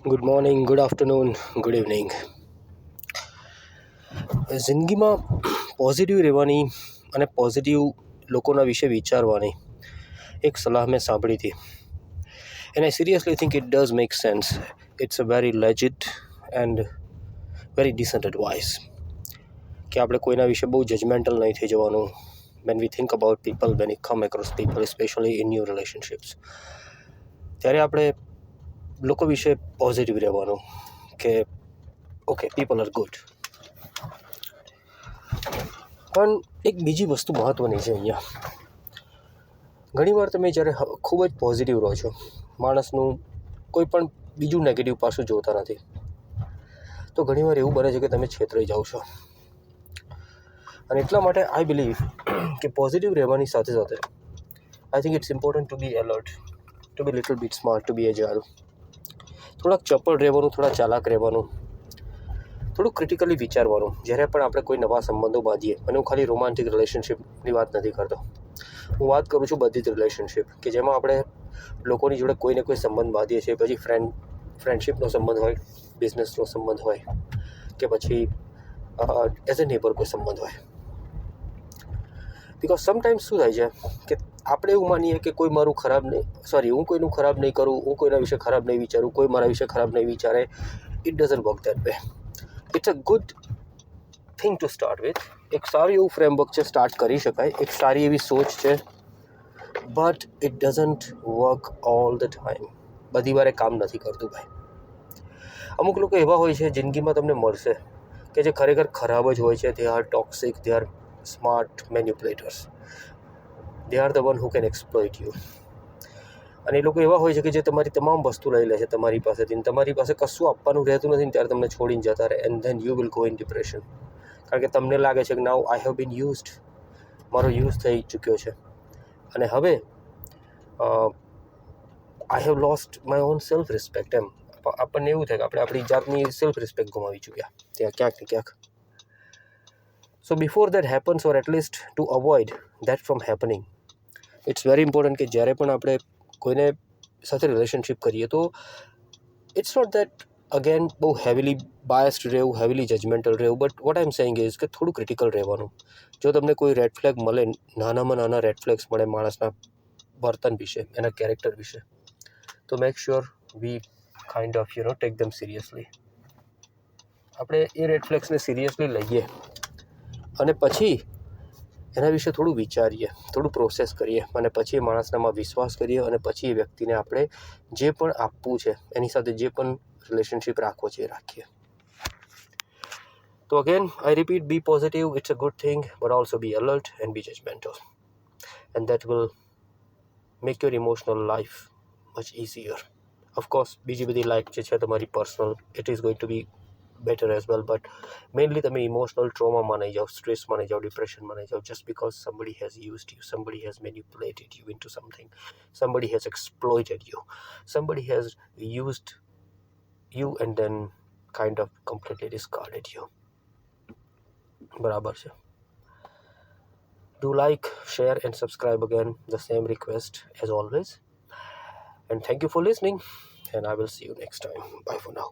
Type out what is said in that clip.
Good morning, good afternoon, good evening. જિંદગીમાં positive રહેવાની અને પોઝિટિવ લોકોના વિશે વિચારવાની એક સલાહ મેં સાંભળી હતી. And I seriously think it does make sense. It's a very legit and very decent advice કે આપણે કોઈના વિશે બહુ જજમેન્ટલ નહીં થઈ જવાનું when we think about people, when we come across people, especially in new relationships. ત્યારે આપણે લોકો વિશે પોઝિટિવ રહેવાનું કે ઓકે, પીપલ આર ગુડ. પણ એક બીજી વસ્તુ મહત્ત્વની છે અહીંયા. ઘણીવાર તમે જ્યારે ખૂબ જ પોઝિટિવ રહો છો, માણસનું કોઈ પણ બીજું નેગેટિવ પાસું જોતા નથી, તો ઘણીવાર એવું બને છે કે તમે છેતરાઈ જાઓ છો. અને એટલા માટે આઈ બિલીવ કે પોઝિટિવ રહેવાની સાથે સાથે I think it's important to be alert, to be little bit smart, to be agile. થોડાક ચપળ રહેવાનું, થોડા ચાલાક રહેવાનું, થોડું ક્રિટિકલી વિચારવાનું. જ્યારે પણ આપણે કોઈ નવા સંબંધો બાંધીએ, અને હું ખાલી રોમાન્ટિક રિલેશનશિપની વાત નથી કરતો, હું વાત કરું છું બધી જ રિલેશનશિપ કે જેમાં આપણે લોકોની જોડે કોઈને કોઈ સંબંધ બાંધીએ છીએ. પછી ફ્રેન્ડશિપનો સંબંધ હોય, બિઝનેસનો સંબંધ હોય, કે પછી એઝ એ નેબર કોઈ સંબંધ હોય. બિકોઝ સમટાઈમ્સ શું થાય છે કે આપણે એવું માનીએ કે કોઈ મારું ખરાબ નહીં, હું કોઈનું ખરાબ નહીં કરું, હું કોઈના વિશે ખરાબ નહીં વિચારું, કોઈ મારા વિશે ખરાબ નહીં વિચારે. It doesn't work that way. It's a good thing to start with. એક સારું એવું ફ્રેમવર્ક છે, સ્ટાર્ટ કરી શકાય. એક સારી એવી સોચ છે, but it doesn't work all the time. બધી વારે કામ નથી કરતું ભાઈ. અમુક લોકો એવા હોય છે જિંદગીમાં તમને મળશે કે જે ખરેખર ખરાબ જ હોય છે. They are toxic, they are smart manipulators, they are the one who can exploit you. અને એ લોકો એવા હોય છે કે જે તમારી તમામ વસ્તુ લઈ લે છે તમારી પાસેથી. તમારી પાસે કશું આપવાનું રહેતું નથી ને ત્યારે તમને છોડીને જતા રહે. And then you will go in depression. કારણ કે તમને લાગે છે કે now I have been used, મારો યુઝ થઈ ચૂક્યો છે, અને હવે I have lost my own self respect. એમ આપણને એવું થાય કે આપણે આપણી જાતની સેલ્ફ રિસ્પેક્ટ ગુમાવી ચૂક્યા ત્યાં ક્યાંક ને ક્યાંક. So before that happens, or at least to avoid that from happening, it's very important કે જ્યારે પણ આપણે કોઈને સાથે રિલેશનશિપ કરીએ તો ઇટ્સ નોટ દેટ અગેન બહુ હેવીલી બાયસ્ડ રહેવું, હેવીલી જજમેન્ટલ રહેવું, but what I am saying is કે થોડું ક્રિટિકલ રહેવાનું. જો તમને કોઈ રેડ ફ્લેગ મળે, નાનામાં નાના રેડ ફ્લેગ્સ મળે માણસના વર્તન વિશે, એના કેરેક્ટર વિશે, તો make sure we kind of take them seriously. આપણે એ રેડ ફ્લેગ્સને સિરિયસલી લઈએ અને પછી એના વિશે થોડું વિચારીએ, થોડું પ્રોસેસ કરીએ, અને પછી એ માણસનામાં વિશ્વાસ કરીએ, અને પછી એ વ્યક્તિને આપણે જે પણ આપવું છે, એની સાથે જે પણ રિલેશનશિપ રાખવો છે એ રાખીએ. તો again I repeat, be positive, it's a good thing, but also be alert and be judgmental, and that will make your emotional life much easier. Of course બીજી બધી લાઈફ જે છે તમારી personal, it is going to be better as well, but mainly તમે emotional ટ્રોમામાં નહીં જાઓ, સ્ટ્રેસમાં નહીં જાઓ, ડિપ્રેશનમાં નહીં જાઓ, just because somebody has used you, somebody has manipulated you into something, somebody has exploited you, somebody has used you and then kind of completely discarded you. બરાબર છે. Do like, share and subscribe again, the same request as always, and thank you for listening, and I will see you next time. Bye for now.